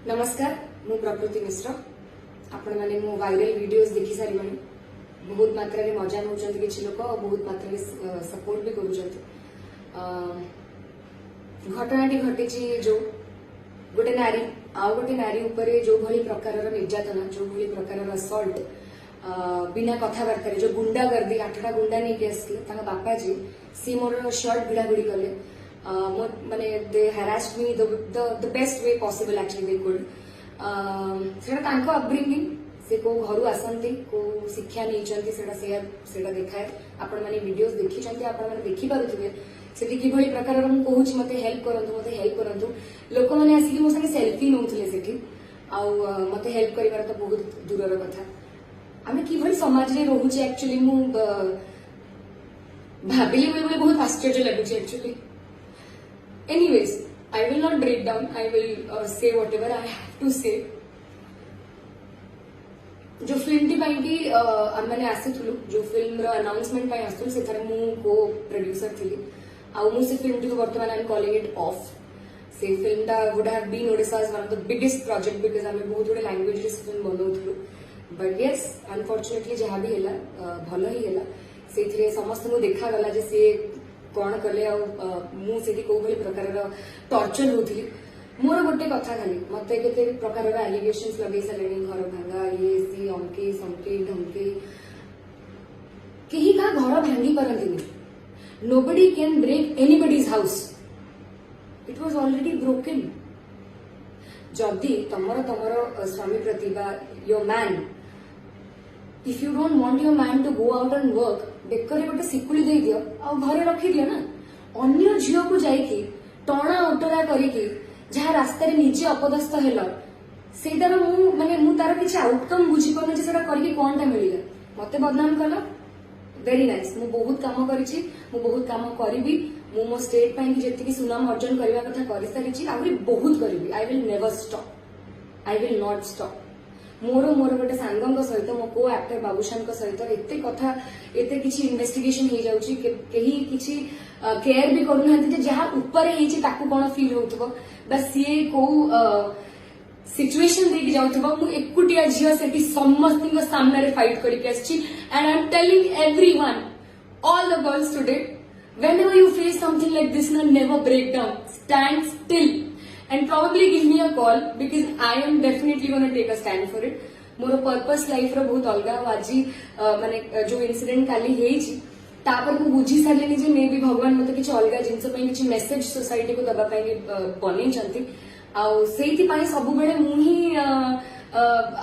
नमस्कार मु प्रकृति मिश्र आपण मैंने मो वायरल वीडियोस देखि सारी बहुत मात्रा रे मजा नौचंती किछि लोक बहुत मात्रा रे सपोर्ट भी करूचंती। घटनाटी घटिछि जो गोटे नारी आउ गोटे नारी उपरे जो भली प्रकार निर्यातना जो भली प्रकार असल्ट बिना कथबार्ता जो गुंडागर्दी 8टा गुंडा नहीं के आसले बापा जी सी मोर शर्ट भिड़ाभिड़ी कले माने दे harassed me the best way possible actually they could सेटा तांको अपब्रिंगिंग से को घरु आसंती को शिक्षा नहीं चंती सेटा देखाए आपण माने वीडियोस देखि चंती आपण माने देखि पारुथिबे सेठी कि भली प्रकार हम कहूची मते हेल्प करंतु लोक माने आसी मो संगे सेल्फी नउथले सेठी आ मते हेल्प करिवार तो बहुत दूरर कथा आमे कि भली समाज रे रहूची एक्चुअली मु भाबिली बेले बहुत आश्चर्य लागुची actually. Anyways, I will not break down. I will say whatever I have to say. जो फिल्म टी पाई की मैंने आसीथुलु जो फिल्म रो अनाउंसमेंट पाई आसथुल से थारे मु को प्रोड्यूसर थिली आ मु से फिल्म टी को वर्तमान I am calling it off से फिल्म टा would have been Odisha's one of the biggest project because हमें बहुत गुडे लैंग्वेज रे फिल्म बनौथुलु बट यस अनफॉर्चुनेटली जहां भी हैला भलो ही हैला सेथिरे समस्त को देखा गला जे से कौन कले मुझे कौ भाई प्रकार टर्चर होती मोर गोटे कथा खाली मत के प्रकार एलिगेशन लगे सारे घर भांगा ये सी अंके समके ढंके कहीं का घर भांगी पारती nobody can break anybody's house it was already broken जदि तमर स्वामी प्रति your man if you don't want your man to go out and work बेकर गोटे सिकुड़ी दे दियो आ घरे रखी दियो ना अन्य झील को जाइकी टणा उटरा करिकी जहाँ रास्ता रे निजे अपदस्थ हेल सेटार मु तार किसी आउटकम बुझी पाने सेटा करके कोनटा मिलिला मते बदनाम कल वेरी नाइस मु बहुत काम करिछि मु बहुत काम करिवि मु मो स्टेट पाई जेतिकी सुनाम अर्जन करबा कथा करि सारिछि आहुरी बहुत करिवि I will never stop I will not stop मोर गोटे सांगंग सहित मो को एक्टर बाबूशान सहित एते कथा एते किछि इन्वेस्टिगेशन हो जाउछि केही किछि केयर भी करूना जहाँ ऊपर हेछि ताकू कोन फील होउथबो बस सीए को सिचुएशन देख जाउथबो मु एकुटिया झियो सेठी समस्तिंग सामने रे फाइट करिक आछि and I am telling everyone all the girls today whenever you face something like this never break down stand still and probably give me a call because I am definitely going to take a stand for it. मोर purpose life रो बहुत अलगा आज माने जो incident काली हेछि तापर मु बुझी सारलेनी जे मे भी भगवान मते किछ अलगा जिंस पई किछ मेसेज सोसाइटी को दबा पई बनै चंती आ सेति पई सब बेले मु ही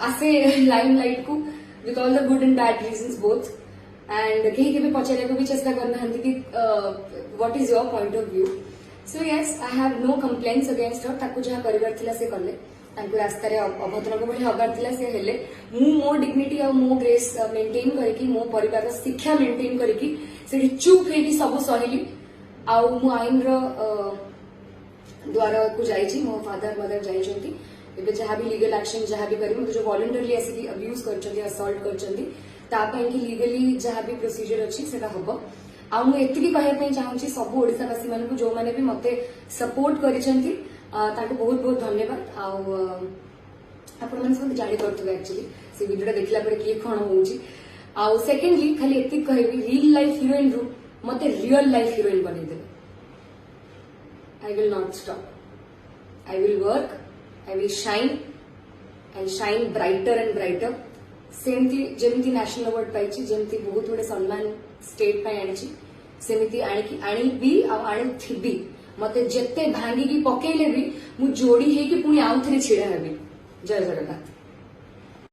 आसे लाइमलाइट को with all the good and bad reasons both and कहीं के पचारे को भी चेष्टा करना हंती कि what is your point of view so yes I have no complaints against her ताकू जहाँ करिवार थिला से कले तांको रास्ता रे अभद्रक भली हबार थिला से हेले मु मो डिग्निटी और मो ग्रेस मेंटेन करके मो परिवार शिक्षा मेंटेन करके सेठी चुप हेकी सब सहेली आ मु आईन रो द्वार को जाइछि मो फादर मदर जाइछंती एबे जहाँ भी लीगल एक्शन जहाँ भी करी जो वॉलंटरली आसिकी अब्यूज करछंती असॉल्ट करछंती ता पई कि लीगली जहाँ भी प्रोसीजर अच्छी सेटा हबो आ मु एतिकी कहया पई चाहूची सब ओडिसावासी मान को जो माने भी मते सपोर्ट करिसंती ताको बहुत बहुत धन्यवाद आ आपण माने सब जानि परथबे एक्चुअली से वीडियोटा देखला पर की कोन होउची आ सेकेंडली खाली एतिक कहबी रियल लाइफ हीरोइन रू मते रियल लाइफ हीरोइन बनै दे I will not stop I will work I will shine brighter and brighter सेमती जेमती नेशनल अवार्ड पाइछि जेमती बहुत गुडे सम्मान स्टेट पाई आनिछि सेमती आनी भी आनी थिबी मते जेते भांगी की पकेले भी मु जोड़ी हे कि पुणी आउ थरे छिड़ा हेबी जय जगन्नाथ।